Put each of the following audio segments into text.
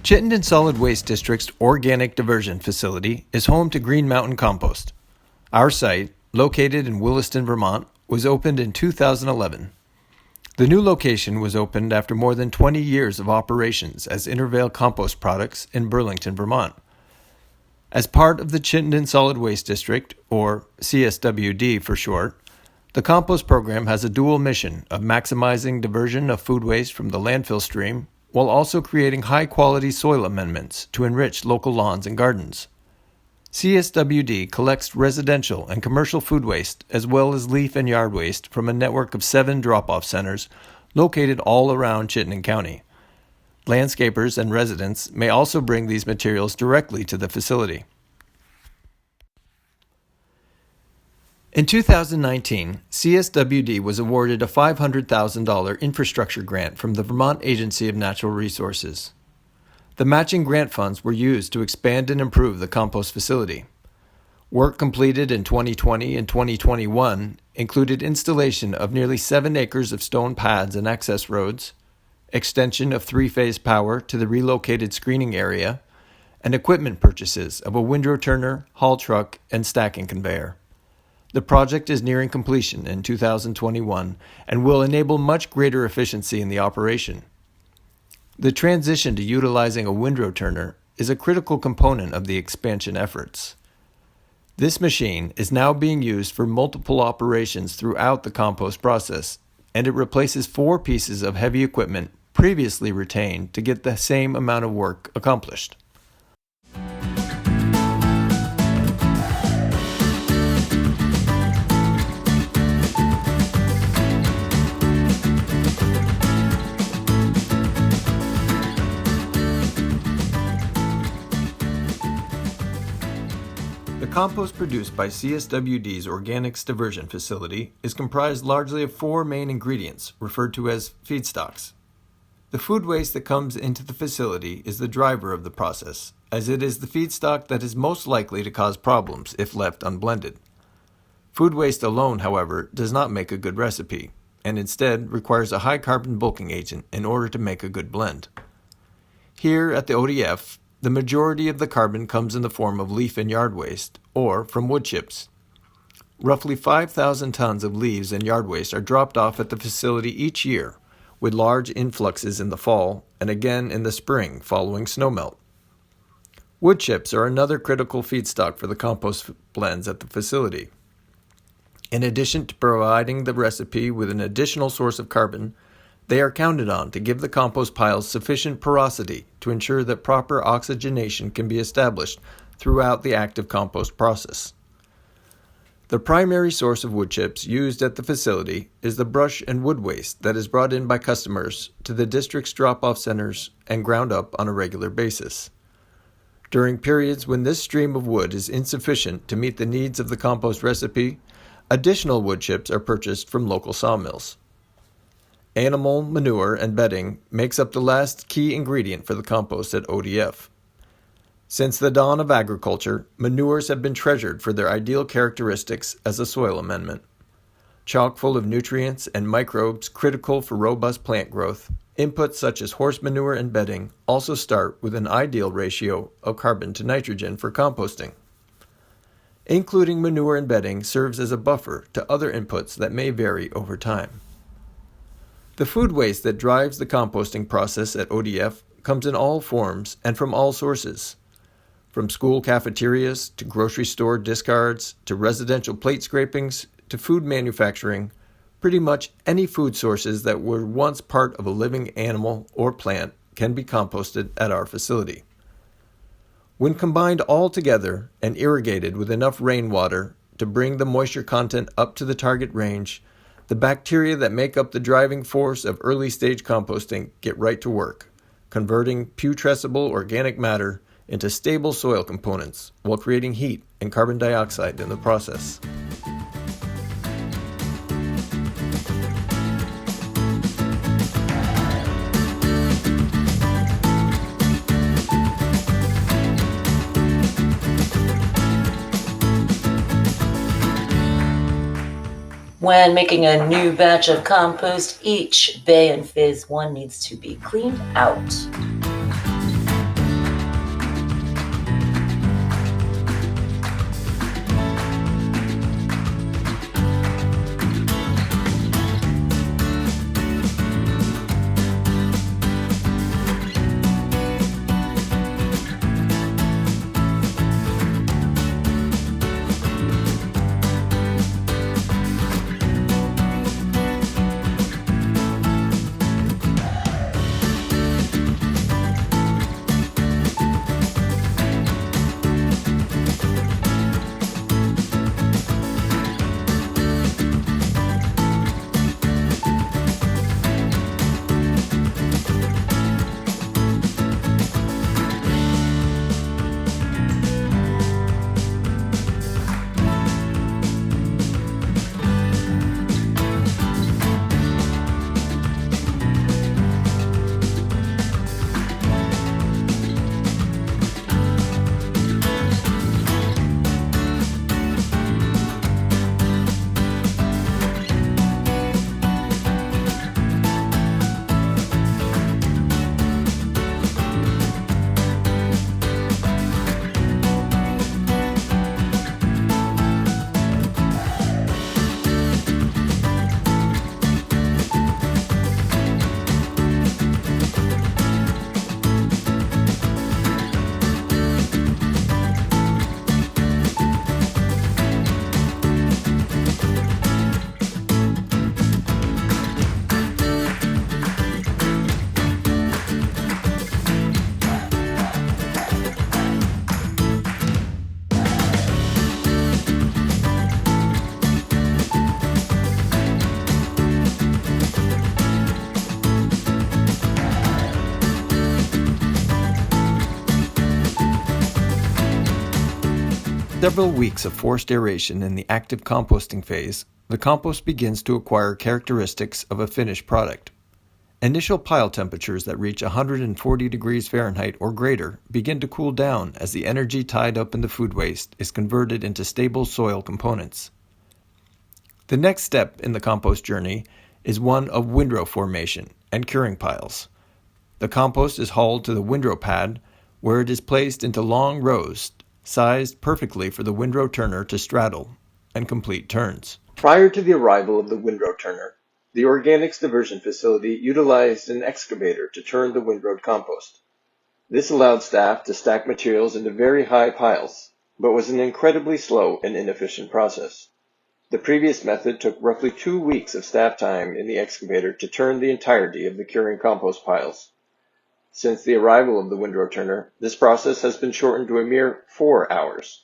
Chittenden Solid Waste District's Organic Diversion Facility is home to Green Mountain Compost. Our site, located in Williston, Vermont, was opened in 2011. The new location was opened after more than 20 years of operations as Intervale Compost Products in Burlington, Vermont. As part of the Chittenden Solid Waste District, or CSWD for short, the compost program has a dual mission of maximizing diversion of food waste from the landfill stream while also creating high-quality soil amendments to enrich local lawns and gardens. CSWD collects residential and commercial food waste as well as leaf and yard waste from a network of 7 drop-off centers located all around Chittenden County. Landscapers and residents may also bring these materials directly to the facility. In 2019, CSWD was awarded a $500,000 infrastructure grant from the Vermont Agency of Natural Resources. The matching grant funds were used to expand and improve the compost facility. Work completed in 2020 and 2021 included installation of nearly 7 acres of stone pads and access roads, extension of 3-phase power to the relocated screening area, and equipment purchases of a windrow turner, haul truck, and stacking conveyor. The project is nearing completion in 2021 and will enable much greater efficiency in the operation. The transition to utilizing a windrow turner is a critical component of the expansion efforts. This machine is now being used for multiple operations throughout the compost process, and it replaces 4 pieces of heavy equipment previously retained to get the same amount of work accomplished. The compost produced by CSWD's Organics Diversion Facility is comprised largely of 4 main ingredients, referred to as feedstocks. The food waste that comes into the facility is the driver of the process, as it is the feedstock that is most likely to cause problems if left unblended. Food waste alone, however, does not make a good recipe, and instead requires a high-carbon bulking agent in order to make a good blend. Here at the ODF, the majority of the carbon comes in the form of leaf and yard waste, or from wood chips. Roughly 5,000 tons of leaves and yard waste are dropped off at the facility each year, with large influxes in the fall and again in the spring following snowmelt. Wood chips are another critical feedstock for the compost blends at the facility. In addition to providing the recipe with an additional source of carbon, they are counted on to give the compost piles sufficient porosity to ensure that proper oxygenation can be established throughout the active compost process. The primary source of wood chips used at the facility is the brush and wood waste that is brought in by customers to the district's drop-off centers and ground up on a regular basis. During periods when this stream of wood is insufficient to meet the needs of the compost recipe, additional wood chips are purchased from local sawmills. Animal manure and bedding makes up the last key ingredient for the compost at ODF. Since the dawn of agriculture, manures have been treasured for their ideal characteristics as a soil amendment. Chock full of nutrients and microbes critical for robust plant growth, inputs such as horse manure and bedding also start with an ideal ratio of carbon to nitrogen for composting. Including manure and bedding serves as a buffer to other inputs that may vary over time. The food waste that drives the composting process at ODF comes in all forms and from all sources. From school cafeterias to grocery store discards to residential plate scrapings to food manufacturing, pretty much any food sources that were once part of a living animal or plant can be composted at our facility. When combined all together and irrigated with enough rainwater to bring the moisture content up to the target range, the bacteria that make up the driving force of early-stage composting get right to work, converting putrescible organic matter into stable soil components while creating heat and carbon dioxide in the process. When making a new batch of compost, each bay and phase 1 needs to be cleaned out. several weeks of forced aeration in the active composting phase, the compost begins to acquire characteristics of a finished product. Initial pile temperatures that reach 140 degrees Fahrenheit or greater begin to cool down as the energy tied up in the food waste is converted into stable soil components. The next step in the compost journey is one of windrow formation and curing piles. The compost is hauled to the windrow pad, where it is placed into long rows, sized perfectly for the windrow turner to straddle and complete turns. Prior to the arrival of the windrow turner, the organics diversion facility utilized an excavator to turn the windrow compost. This allowed staff to stack materials into very high piles, but was an incredibly slow and inefficient process. The previous method took roughly 2 weeks of staff time in the excavator to turn the entirety of the curing compost piles. Since the arrival of the windrow turner, this process has been shortened to a mere 4 hours.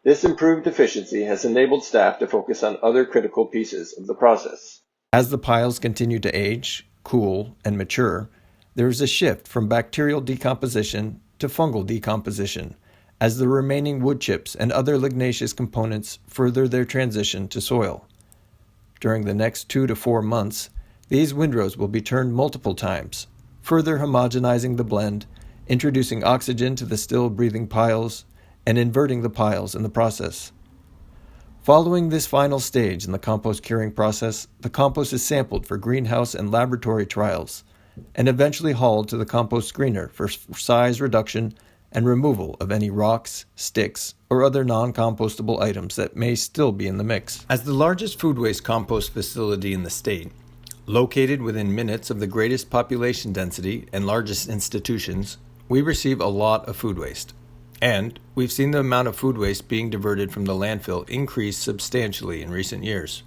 This improved efficiency has enabled staff to focus on other critical pieces of the process. As the piles continue to age, cool, and mature, there is a shift from bacterial decomposition to fungal decomposition as the remaining wood chips and other lignaceous components further their transition to soil. During the next 2 to 4 months, these windrows will be turned multiple times, further homogenizing the blend, introducing oxygen to the still breathing piles, and inverting the piles in the process. Following this final stage in the compost curing process, the compost is sampled for greenhouse and laboratory trials, and eventually hauled to the compost screener for size reduction and removal of any rocks, sticks, or other non-compostable items that may still be in the mix. As the largest food waste compost facility in the state, located within minutes of the greatest population density and largest institutions, we receive a lot of food waste. And we've seen the amount of food waste being diverted from the landfill increase substantially in recent years.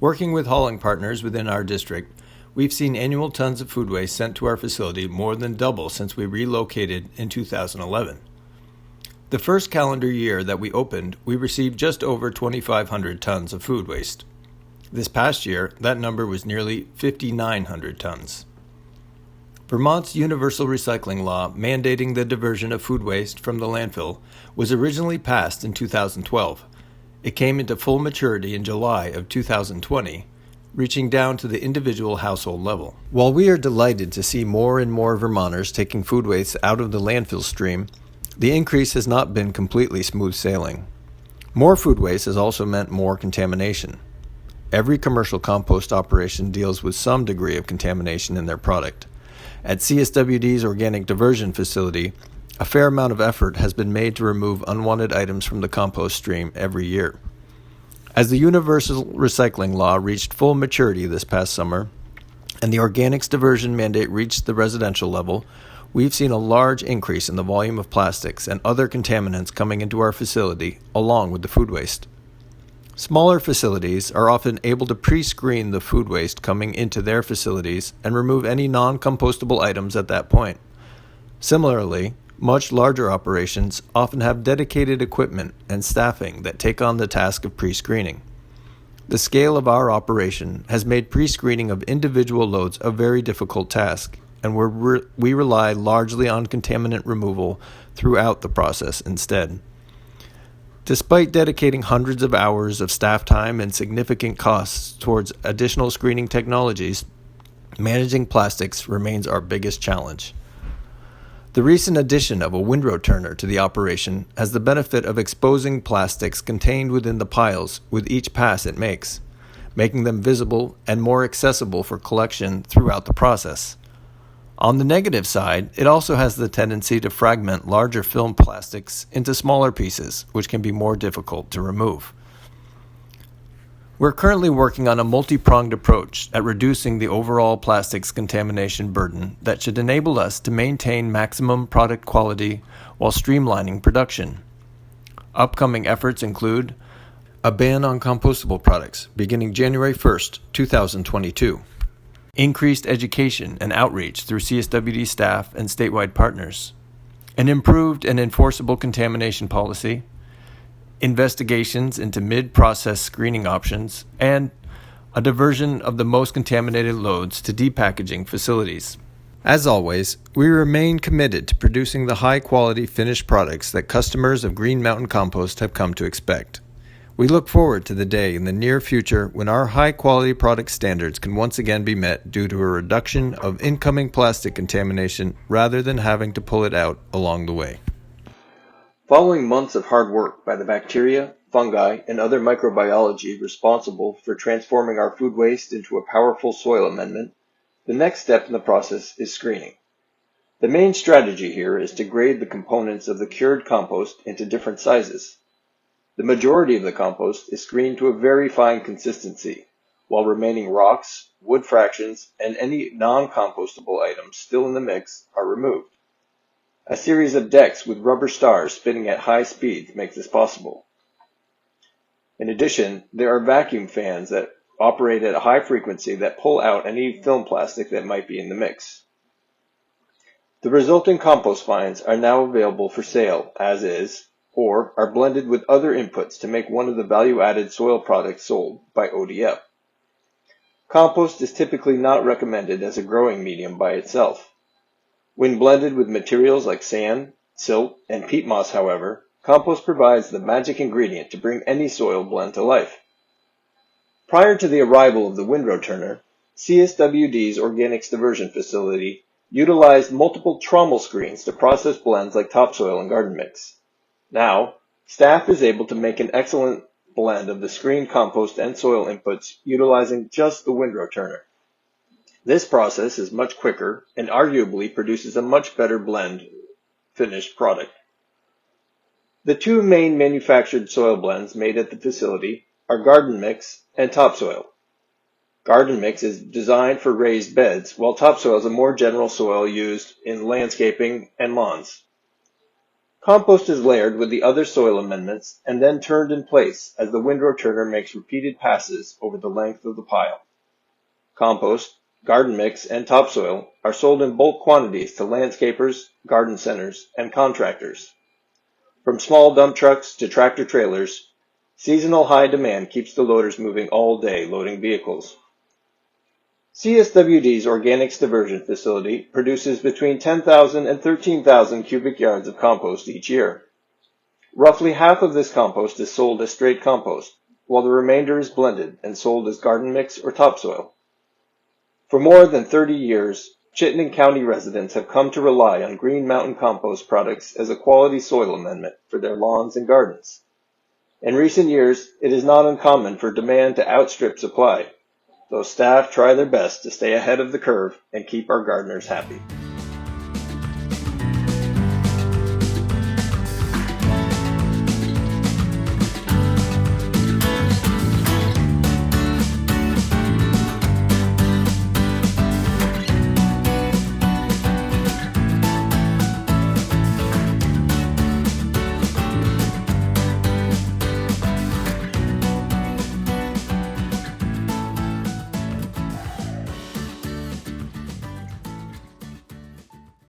Working with hauling partners within our district, we've seen annual tons of food waste sent to our facility more than double since we relocated in 2011. The first calendar year that we opened, we received just over 2,500 tons of food waste. This past year, that number was nearly 5,900 tons. Vermont's universal recycling law mandating the diversion of food waste from the landfill was originally passed in 2012. It came into full maturity in July of 2020, reaching down to the individual household level. While we are delighted to see more and more Vermonters taking food waste out of the landfill stream, the increase has not been completely smooth sailing. More food waste has also meant more contamination. Every commercial compost operation deals with some degree of contamination in their product. At CSWD's organic diversion facility, a fair amount of effort has been made to remove unwanted items from the compost stream every year. As the universal recycling law reached full maturity this past summer, and the organics diversion mandate reached the residential level, we've seen a large increase in the volume of plastics and other contaminants coming into our facility, along with the food waste. Smaller facilities are often able to pre-screen the food waste coming into their facilities and remove any non-compostable items at that point. Similarly, much larger operations often have dedicated equipment and staffing that take on the task of pre-screening. The scale of our operation has made pre-screening of individual loads a very difficult task, and we rely largely on contaminant removal throughout the process instead. Despite dedicating hundreds of hours of staff time and significant costs towards additional screening technologies, managing plastics remains our biggest challenge. The recent addition of a windrow turner to the operation has the benefit of exposing plastics contained within the piles with each pass it makes, making them visible and more accessible for collection throughout the process. On the negative side, it also has the tendency to fragment larger film plastics into smaller pieces, which can be more difficult to remove. We're currently working on a multi-pronged approach at reducing the overall plastics contamination burden that should enable us to maintain maximum product quality while streamlining production. Upcoming efforts include a ban on compostable products beginning January 1st, 2022. Increased education and outreach through CSWD staff and statewide partners, an improved and enforceable contamination policy, investigations into mid-process screening options, and a diversion of the most contaminated loads to depackaging facilities. As always, we remain committed to producing the high-quality finished products that customers of Green Mountain Compost have come to expect. We look forward to the day in the near future when our high-quality product standards can once again be met due to a reduction of incoming plastic contamination rather than having to pull it out along the way. Following months of hard work by the bacteria, fungi, and other microbiology responsible for transforming our food waste into a powerful soil amendment, the next step in the process is screening. The main strategy here is to grade the components of the cured compost into different sizes. The majority of the compost is screened to a very fine consistency, while remaining rocks, wood fractions, and any non-compostable items still in the mix are removed. A series of decks with rubber stars spinning at high speeds makes this possible. In addition, there are vacuum fans that operate at a high frequency that pull out any film plastic that might be in the mix. The resulting compost fines are now available for sale as is, or are blended with other inputs to make one of the value-added soil products sold by ODF. Compost is typically not recommended as a growing medium by itself. When blended with materials like sand, silt, and peat moss, however, compost provides the magic ingredient to bring any soil blend to life. Prior to the arrival of the windrow turner, CSWD's Organics Diversion Facility utilized multiple trommel screens to process blends like topsoil and garden mix. Now, staff is able to make an excellent blend of the screened compost and soil inputs utilizing just the windrow turner. This process is much quicker and arguably produces a much better blend finished product. The two main manufactured soil blends made at the facility are garden mix and topsoil. Garden mix is designed for raised beds, while topsoil is a more general soil used in landscaping and lawns. Compost is layered with the other soil amendments and then turned in place as the windrow turner makes repeated passes over the length of the pile. Compost, garden mix, and topsoil are sold in bulk quantities to landscapers, garden centers, and contractors. From small dump trucks to tractor trailers, seasonal high demand keeps the loaders moving all day loading vehicles. CSWD's Organics Diversion Facility produces between 10,000 and 13,000 cubic yards of compost each year. Roughly half of this compost is sold as straight compost, while the remainder is blended and sold as garden mix or topsoil. For more than 30 years, Chittenden County residents have come to rely on Green Mountain Compost products as a quality soil amendment for their lawns and gardens. In recent years, it is not uncommon for demand to outstrip supply, though staff try their best to stay ahead of the curve and keep our gardeners happy.